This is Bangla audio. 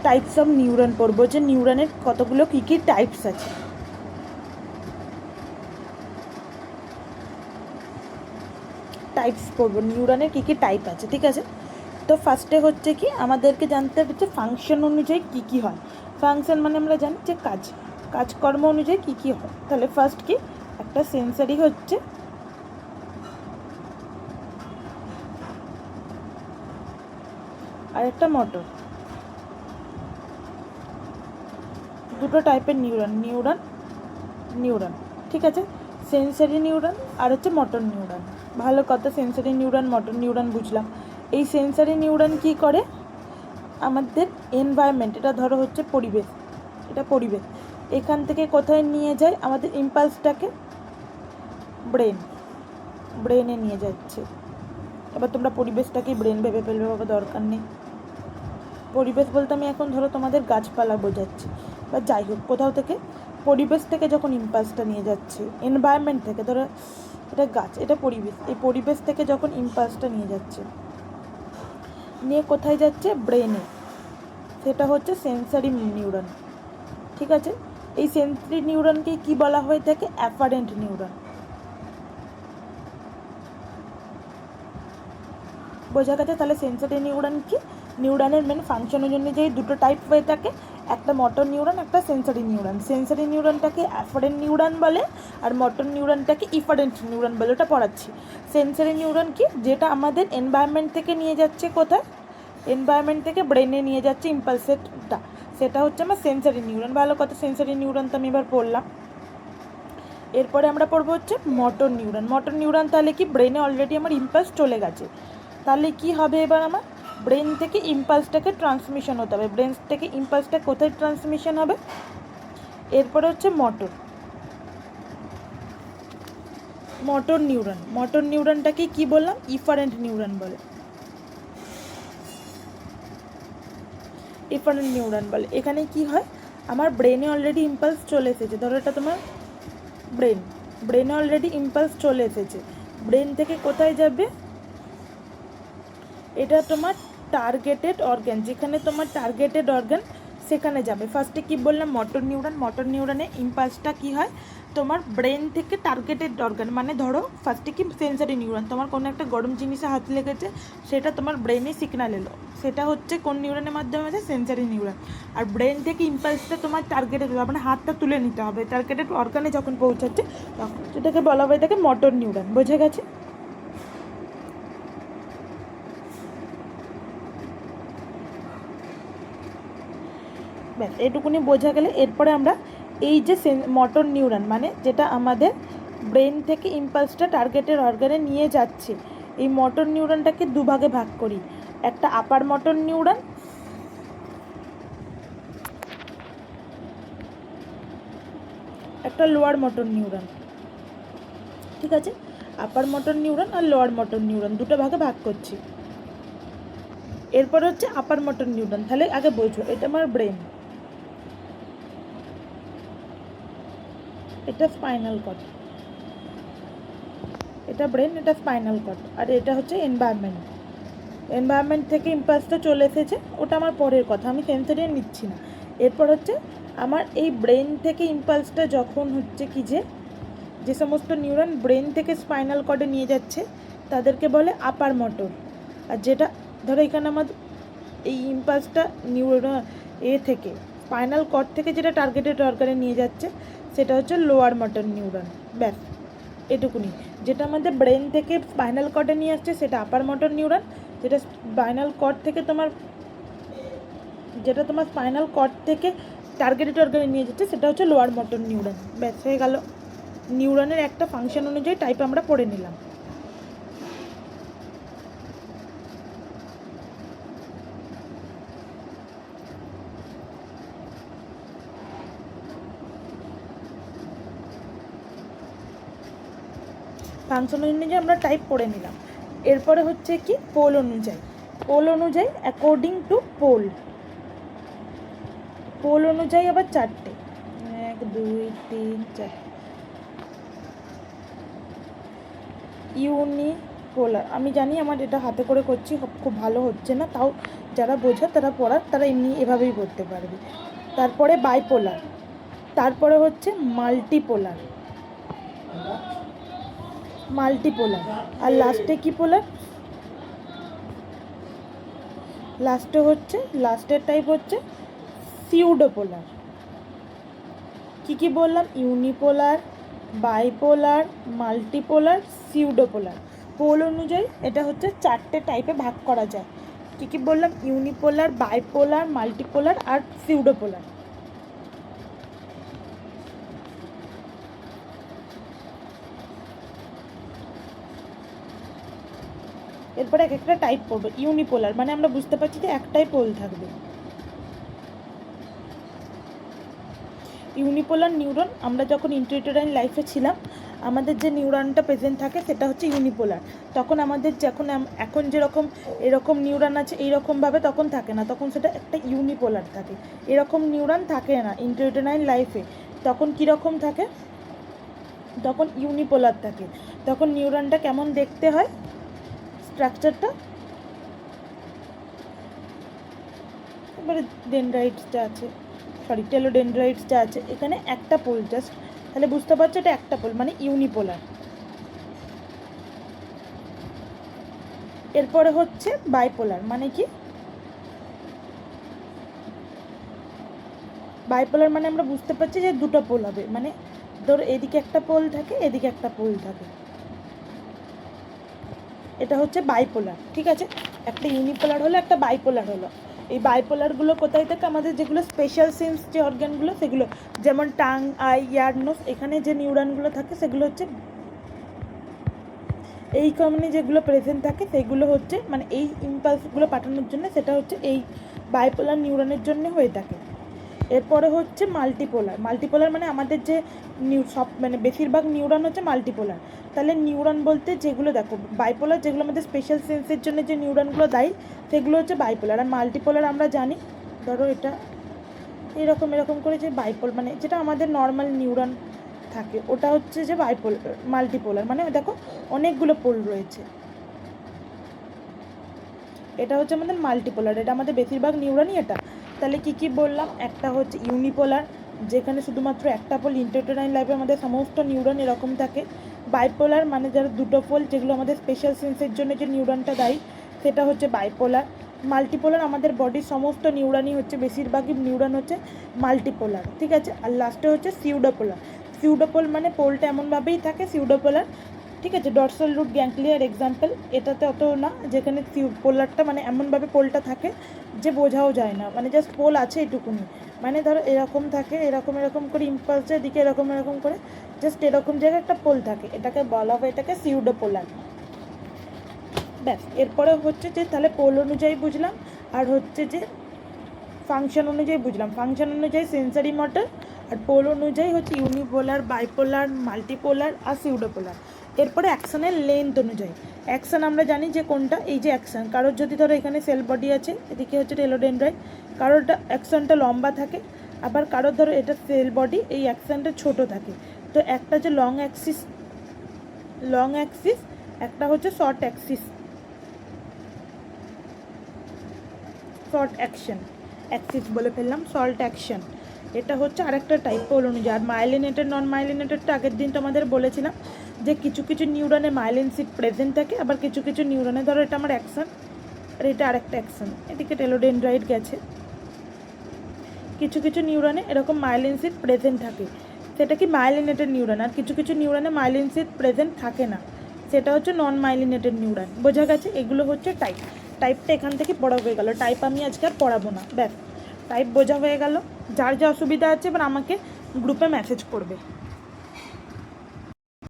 টাইপস অফ নিউরন পড়বো, যে নিউরনের কতগুলো কী কী টাইপস আছে। টাইপস পড়বো, নিউরনের কী কী টাইপ আছে, ঠিক আছে। তো ফার্স্টে হচ্ছে কি আমাদেরকে জানতে হবে যে ফাংশন অনুযায়ী কী কী হয়। ফাংশন মানে আমরা জানি যে কাজকর্ম অনুযায়ী কী কী হয়। তাহলে ফার্স্ট কি একটা সেন্সারি হচ্ছে, আর একটা মোটর। দুটো টাইপের নিউরন, ঠিক আছে। সেন্সারি নিউরন আর হচ্ছে মোটর নিউরন। ভালো কথা, সেন্সারি নিউরন মোটর নিউরন বুঝলাম। এই সেন্সারি নিউরন কি করে, আমাদের এনভায়রনমেন্ট, এটা ধরো হচ্ছে পরিবেশ, এটা পরিবেশ, এখান থেকে কোথায় নিয়ে যায় আমাদের ইম্পালসটাকে, ব্রেনে নিয়ে যাচ্ছে। এবার তোমরা পরিবেশটাকেই ব্রেন ভেবে ফেলবে, বাবা দরকার নেই। পরিবেশ বলতে আমি এখন ধরো তোমাদের গাছপালা বোঝাচ্ছি, বা যাই হোক, কোথাও থেকে পরিবেশ থেকে যখন ইম্পালসটা নিয়ে যাচ্ছে, এনভায়রনমেন্ট থেকে, ধরো এটা গাছ, এটা পরিবেশ, এই পরিবেশ থেকে যখন ইম্পালসটা নিয়ে যাচ্ছে, নিয়ে কোথায় যাচ্ছে, ব্রেনে, সেটা হচ্ছে সেন্সারি নিউরন, ঠিক আছে। এই সেন্সারি নিউরনকে কি বলা হয়ে থাকে, অ্যাফারেন্ট নিউরন। বোঝা গেছে? তাহলে সেন্সারি নিউরন কি, নিউরনের মেন ফাংশনের জন্য যে দুটো টাইপ হয়ে থাকে, একটা মোটর নিউরন, একটা সেন্সারি নিউরন। সেন্সারি নিউরনটাকে অ্যাফারেন্ট নিউরন বলে, আর মোটর নিউরনটাকে ইফারেন্ট নিউরন বলে, ওটা পড়াচ্ছি। সেন্সারি নিউরন কি, যেটা আমাদের এনভায়রনমেন্ট থেকে নিয়ে যাচ্ছে কোথায়, এনভায়রনমেন্ট থেকে ব্রেনে নিয়ে যাচ্ছে ইম্পালসেরটা, সেটা হচ্ছে আমার সেন্সারি নিউরন। ভালো কথা, সেন্সারি নিউরন তো আমি এবার পড়লাম। এরপরে আমরা পড়বো হচ্ছে মোটর নিউরন। মোটর নিউরন তাহলে কি, ব্রেনে অলরেডি আমার ইম্পালস চলে গেছে, তাহলে কি হবে, এবার আমার ব্রেন থেকে ইম্পালসটাকে ট্রান্সমিশন হতে হবে। ব্রেন থেকে ইম্পালসটা কোথায় ট্রান্সমিশন হবে, এরপরে হচ্ছে নিউরন। মোটর নিউরনটাকে কি বললাম, ইফারেন্ট নিউরন বলে, এখানে কি হয়, আমার ব্রেনে অলরেডি ইম্পালস চলে এসেছে, ধরো এটা তোমার ব্রেনে অলরেডি ইম্পালস চলে এসেছে, ব্রেন থেকে কোথায় যাবে, এটা তোমার টার্গেটেড অর্গান, যেখানে তোমার টার্গেটেড অর্গান সেখানে যাবে। ফার্স্টে কি বললাম, মোটর নিউরনে ইম্পালসটা কি হয়, তোমার ব্রেন থেকে টার্গেটেড অর্গান, মানে ধরো ফার্স্টে কি সেন্সারি নিউরন, তোমার কোনো একটা গরম জিনিসে হাত লেগেছে, সেটা তোমার ব্রেনে সিগন্যাল এলো, সেটা হচ্ছে কোন নিউরনের মাধ্যমে আছে, সেন্সারি নিউরন। আর ব্রেন থেকে ইম্পালসটা তোমার টার্গেটেড, মানে হাতটা তুলে নিতে হবে, টার্গেটেড অর্গানে যখন পৌঁছাচ্ছে তখন সেটাকে বলা হয়ে থাকে মোটর নিউরন। বোঝা গেছে? ব্যাস এটুকুনি বোঝা গেলে এরপরে আমরা এই যে মোটর নিউরন, মানে যেটা আমাদের ব্রেন থেকে ইম্পালসটা টার্গেটের অর্গানে নিয়ে যাচ্ছে, এই মোটর নিউরনটাকে দুভাগে ভাগ করি, একটা আপার মোটর নিউরন, একটা লোয়ার মোটর নিউরন, ঠিক আছে। আপার মোটর নিউরন আর লোয়ার মোটর নিউরন দুটো ভাগে ভাগ করছি। এরপর হচ্ছে আপার মোটর নিউরন, তাহলে আগে বোঝো, এটা আমার ব্রেন, এটা স্পাইনাল কর্ড, এটা ব্রেন, এটা স্পাইনাল কর্ড, আর এটা হচ্ছে এনভায়রনমেন্ট থেকে ইম্পালসটা চলে এসেছে, ওটা আমার পরের কথা, আমি সেন্সারি নিচ্ছি না। এরপর হচ্ছে আমার এই ব্রেন থেকে ইম্পালসটা যখন হচ্ছে কি, যে সমস্ত নিউরন ব্রেন থেকে স্পাইনাল কর্ডে নিয়ে যাচ্ছে তাদেরকে বলে আপার মোটর, আর যেটা ধরো এখানে আমাদের এই ইম্পালসটা থেকে স্পাইনাল কর্ড থেকে যেটা টার্গেটেড অর্গানে নিয়ে যাচ্ছে সেটা হচ্ছে লোয়ার মোটর নিউরন। ব্যাস এটুকুনি, যেটা আমাদের ব্রেন থেকে স্পাইনাল কর্ডে নিয়ে আসছে সেটা আপার মোটর নিউরন, যেটা স্পাইনাল কর্ড থেকে তোমার স্পাইনাল কর্ড থেকে টার্গেটেড অর্গানে নিয়ে যাচ্ছে সেটা হচ্ছে লোয়ার মোটর নিউরন। ব্যাস হয়ে গেল, নিউরনের একটা ফাংশন অনুযায়ী টাইপ আমরা পড়ে নিলাম। ফাংশন অনুযায়ী আমরা টাইপ পড়ে নিলাম। এরপরে হচ্ছে কি, পোল অনুযায়ী অ্যাকর্ডিং টু পোল অনুযায়ী আবার চারটে, 1 2 3 4, ইউনিপোলার, আমি জানি আমার এটা হাতে করে করছি খুব ভালো হচ্ছে না, তাও যারা বোঝে তারা পড়ার তারা এমনি এভাবেই পড়তে পারবে। তারপরে বাইপোলার, তারপরে হচ্ছে মাল্টিপোলার, মাল্টিপোলার, আর লাস্টে কি পোলার, লাস্টে হচ্ছে লাস্টের টাইপ হচ্ছে সিউডোপোলার। কি বললাম? Unipolar, bipolar, multipolar, pseudopolar. Pole অনুযায়ী এটা হচ্ছে 4টে টাইপে ভাগ করা যায়। কি বললাম? ইউনিপোলার, বাইপোলার, মাল্টিপোলার আর সিউডোপোলার। এরপরে এক একটা টাইপ পড়বো। ইউনিপোলার মানে আমরা বুঝতে পারছি যে একটাই পোল থাকবে। ইউনিপোলার নিউরন, আমরা যখন ইন্ট্রাইউটেরাইন লাইফে ছিলাম আমাদের যে নিউরনটা প্রেজেন্ট থাকে সেটা হচ্ছে ইউনিপোলার। তখন আমাদের এখন যেরকম এরকম নিউরন আছে এইরকমভাবে তখন থাকে না, তখন সেটা একটা ইউনিপোলার থাকে। এরকম নিউরন থাকে না ইন্ট্রাইউটেরাইন লাইফে। তখন কীরকম থাকে? তখন ইউনিপোলার থাকে। তখন নিউরনটা কেমন দেখতে হয়, স্ট্রাকচারটা? এবারে ডেনড্রাইটসটা আছে, টেলোডেনড্রাইটসটা আছে, এখানে একটা পোল জাস্ট, তাহলে বুঝতে পারছো এটা একটা পোল মানে ইউনিপোলার। এরপরে হচ্ছে বাইপোলার, মানে কি? বাইপোলার মানে আমরা বুঝতে পারছি যে দুটো পোল হবে, মানে ধরো এদিকে একটা পোল থাকে এদিকে একটা পোল থাকে, এটা হচ্ছে বাইপোলার। ঠিক আছে, একটা ইউনিপোলার হলো একটা বাইপোলার হলো। এই বাইপোলারগুলো কোথায় থাকে? আমাদের যেগুলো স্পেশাল সেন্স যে অর্গানগুলো সেগুলো, যেমন টাং, আই, ইয়ার, নোজ, এখানে যে নিউরনগুলো থাকে সেগুলো হচ্ছে এই কমনে যেগুলো প্রেজেন্ট থাকে সেগুলো হচ্ছে মানে এই ইম্পালসগুলো পাঠানোর জন্য সেটা হচ্ছে এই বাইপোলার নিউরনের জন্য হয়ে থাকে। এরপরে হচ্ছে মাল্টিপোলার। মাল্টিপোলার মানে আমাদের যে মানে বেশিরভাগ নিউরন হচ্ছে মাল্টিপোলার। তাহলে নিউরন বলতে যেগুলো দেখো বাইপোলার, যেগুলো আমাদের স্পেশাল সেন্সের জন্য যে নিউরনগুলো দায়ী সেগুলো হচ্ছে বাইপোলার। আর মাল্টিপোলার আমরা জানি, ধরো এটা এরকম করে যে মানে যেটা আমাদের নর্মাল নিউরন থাকে ওটা হচ্ছে যে মাল্টিপোলার, মানে দেখো অনেকগুলো পোল রয়েছে, এটা হচ্ছে আমাদের মাল্টিপোলার। এটা আমাদের বেশিরভাগ নিউরনই এটা। তাহলে কি বললাম? একটা হচ্ছে ইউনিপোলার, যেখানে শুধুমাত্র একটা পোল, ইন্ট্রাইউটেরাইন লাইফে আমাদের সমস্ত নিউরন এরকম থাকে। বাইপোলার মানে যারা দুটো পোল, যেগুলো আমাদের স্পেশাল সেন্সের জন্য যে নিউরনটা দায়ী সেটা হচ্ছে বাইপোলার। মাল্টিপোলার আমাদের বডির সমস্ত নিউরনই হচ্ছে, বেশিরভাগই নিউরন হচ্ছে মাল্টিপোলার। ঠিক আছে, আর লাস্টে হচ্ছে সিউডোপোলার। সিউডোপোল মানে পোলটা এমনভাবেই থাকে সিউডোপোলার। ঠিক আছে, ডর্সাল রুট গ্যাংলিয়ার এক্সাম্পল, এটাতে অত না, যেখানে পোলারটা মানে এমনভাবে পোলটা থাকে যে বোঝাও যায় না, মানে জাস্ট পোল আছে এটুকুনি, মানে ধরো এরকম থাকে, এরকম করে ইম্পালসের দিকে এরকম করে জাস্ট এরকম জায়গায় একটা পোল থাকে, এটাকে বলা হয় এটাকে সিউডোপোলার। ব্যাস, এরপরে হচ্ছে যে তাহলে পোল অনুযায়ী বুঝলাম, আর হচ্ছে যে ফাংশন অনুযায়ী বুঝলাম। ফাংশন অনুযায়ী সেন্সারি মোটর, আর পোল অনুযায়ী হচ্ছে ইউনিপোলার, বাইপোলার, মাল্টিপোলার আর সিউডোপোলার। এরপরে অ্যাকশনের লেন্থ অনুযায়ী, অ্যাকশন আমরা জানি যে কোনটা, এই যে অ্যাকশন, কারোর যদি ধরো এখানে সেল বডি আছে, এদিকে হচ্ছে টেলোডেনড্রাইট, কারোরটা অ্যাকশনটা লম্বা থাকে, আবার কারোর ধরো এটা সেল বডি, এই অ্যাকশনটা ছোট থাকে। তো একটা যে লং অ্যাক্সিস, একটা হচ্ছে শর্ট অ্যাক্সিস বলে ফেললাম, শর্ট অ্যাকশন। এটা হচ্ছে আরেকটা টাইপ পোল অনুযায়ী। আর মাইলিনেটেড, নন মাইলিনেটেডটা আগের দিন তোমাদের বলেছিলাম যে কিছু নিউরনে মাইলিন সিট প্রেজেন্ট থাকে, আবার কিছু নিউরনে, ধরো এটা আমার অ্যাকশন আর এটা আরেকটা অ্যাকশন, এদিকে টেলোডেনড্রাইট গেছে, কিছু নিউরনে এরকম মাইলিন সিট প্রেজেন্ট থাকে, সেটা কি মাইলিনেটেড নিউরন। আর কিছু নিউরনে মাইলিন সিট প্রেজেন্ট থাকে না, সেটা হচ্ছে নন মাইলিনেটেড নিউরন। বোঝা গেছে? এগুলো হচ্ছে টাইপটা এখান থেকে পড়া হয়ে গেল। টাইপ আমি আজকে আর পড়াবো না, ব্যাস টাইপ বোঝা হয়ে গেল। যার যা অসুবিধা আছে এবার আমাকে গ্রুপে মেসেজ করবে।